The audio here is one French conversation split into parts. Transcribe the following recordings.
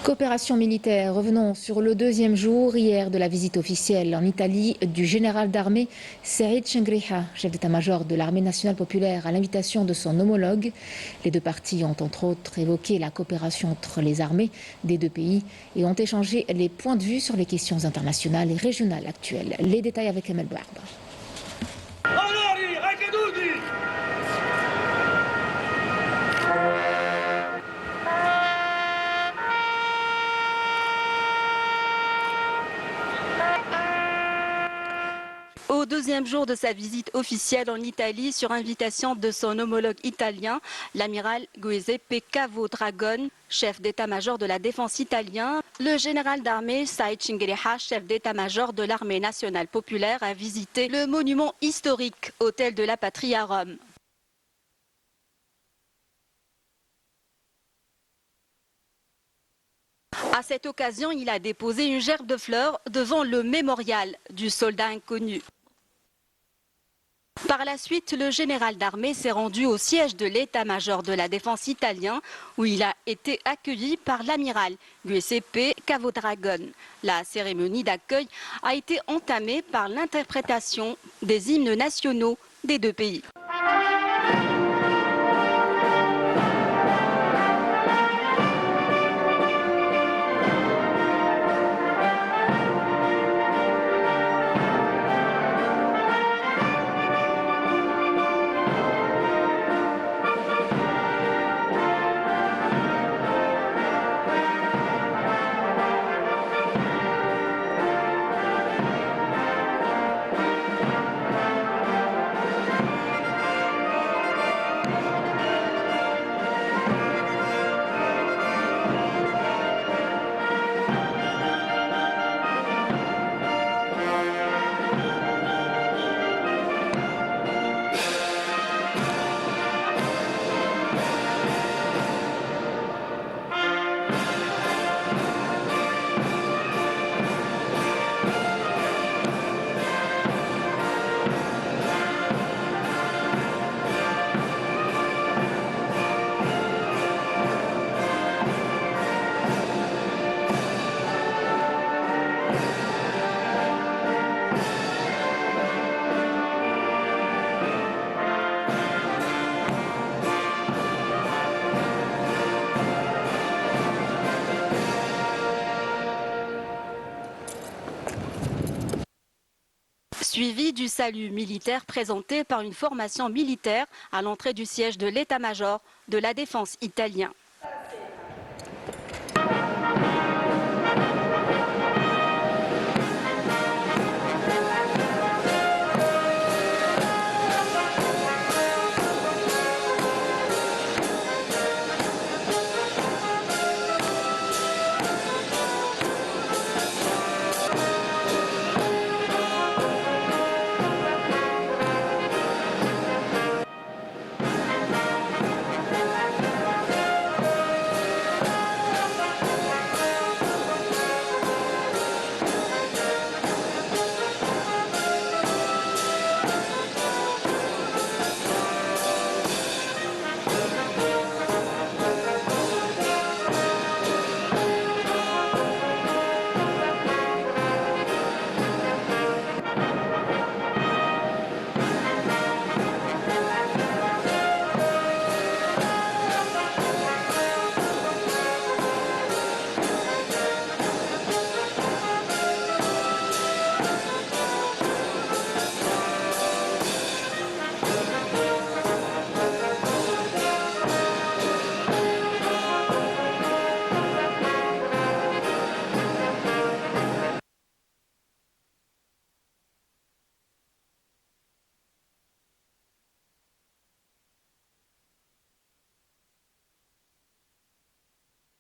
Coopération militaire. Revenons sur le deuxième jour hier de la visite officielle en Italie du général d'armée Serhij Cengriha, chef d'état-major de l'armée nationale populaire, à l'invitation de son homologue. Les deux parties ont entre autres évoqué la coopération entre les armées des deux pays et ont échangé les points de vue sur les questions internationales et régionales actuelles. Les détails avec Emel Bouarba. Au deuxième jour de sa visite officielle en Italie, sur invitation de son homologue italien, l'amiral Giuseppe Cavodragon, chef d'état-major de la défense italien, le général d'armée Serhij Cengriha, chef d'état-major de l'armée nationale populaire, a visité le monument historique Hôtel de la Patrie à Rome. À cette occasion, il a déposé une gerbe de fleurs devant le mémorial du soldat inconnu. Par la suite, le général d'armée s'est rendu au siège de l'état-major de la défense italien où il a été accueilli par l'amiral Giuseppe Cavodragon. La cérémonie d'accueil a été entamée par l'interprétation des hymnes nationaux des deux pays. Suivi du salut militaire présenté par une formation militaire à l'entrée du siège de l'état-major de la défense italien.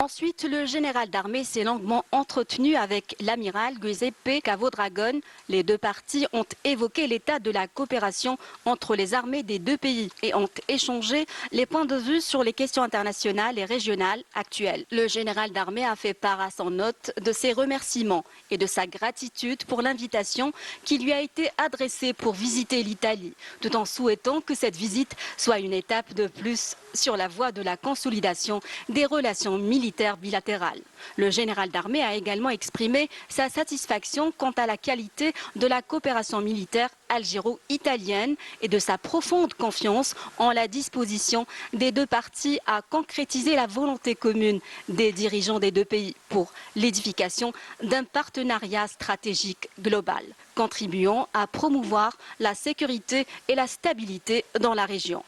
Ensuite, le général d'armée s'est longuement entretenu avec l'amiral Giuseppe Cavodragon. Les deux parties ont évoqué l'état de la coopération entre les armées des deux pays et ont échangé les points de vue sur les questions internationales et régionales actuelles. Le général d'armée a fait part à son hôte de ses remerciements et de sa gratitude pour l'invitation qui lui a été adressée pour visiter l'Italie, tout en souhaitant que cette visite soit une étape de plus sur la voie de la consolidation des relations militaires militaire bilatérale. Le général d'armée a également exprimé sa satisfaction quant à la qualité de la coopération militaire algéro-italienne et de sa profonde confiance en la disposition des deux parties à concrétiser la volonté commune des dirigeants des deux pays pour l'édification d'un partenariat stratégique global, contribuant à promouvoir la sécurité et la stabilité dans la région.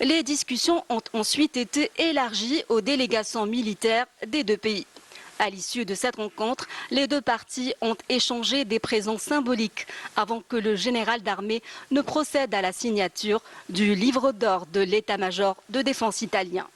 Les discussions ont ensuite été élargies aux délégations militaires des deux pays. À l'issue de cette rencontre, les deux parties ont échangé des présents symboliques avant que le général d'armée ne procède à la signature du livre d'or de l'état-major de défense italien.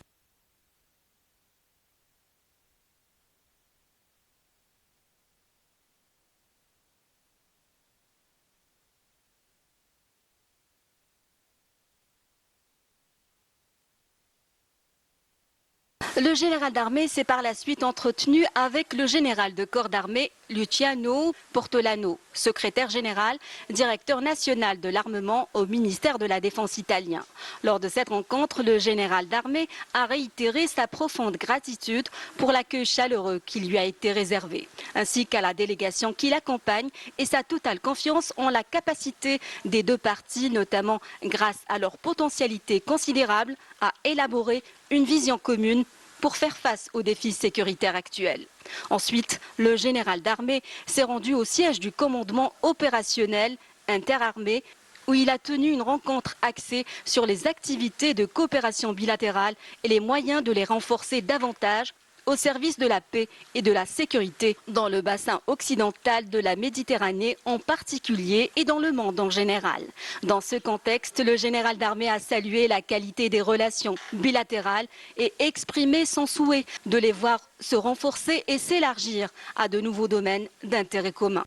Le général d'armée s'est par la suite entretenu avec le général de corps d'armée Luciano Portolano, secrétaire général, directeur national de l'armement au ministère de la Défense italien. Lors de cette rencontre, le général d'armée a réitéré sa profonde gratitude pour l'accueil chaleureux qui lui a été réservé, ainsi qu'à la délégation qui l'accompagne et sa totale confiance en la capacité des deux parties, notamment grâce à leur potentialité considérable, à élaborer une vision commune pour faire face aux défis sécuritaires actuels. Ensuite, le général d'armée s'est rendu au siège du commandement opérationnel interarmée où il a tenu une rencontre axée sur les activités de coopération bilatérale et les moyens de les renforcer davantage au service de la paix et de la sécurité dans le bassin occidental de la Méditerranée en particulier et dans le monde en général. Dans ce contexte, le général d'armée a salué la qualité des relations bilatérales et exprimé son souhait de les voir se renforcer et s'élargir à de nouveaux domaines d'intérêt commun.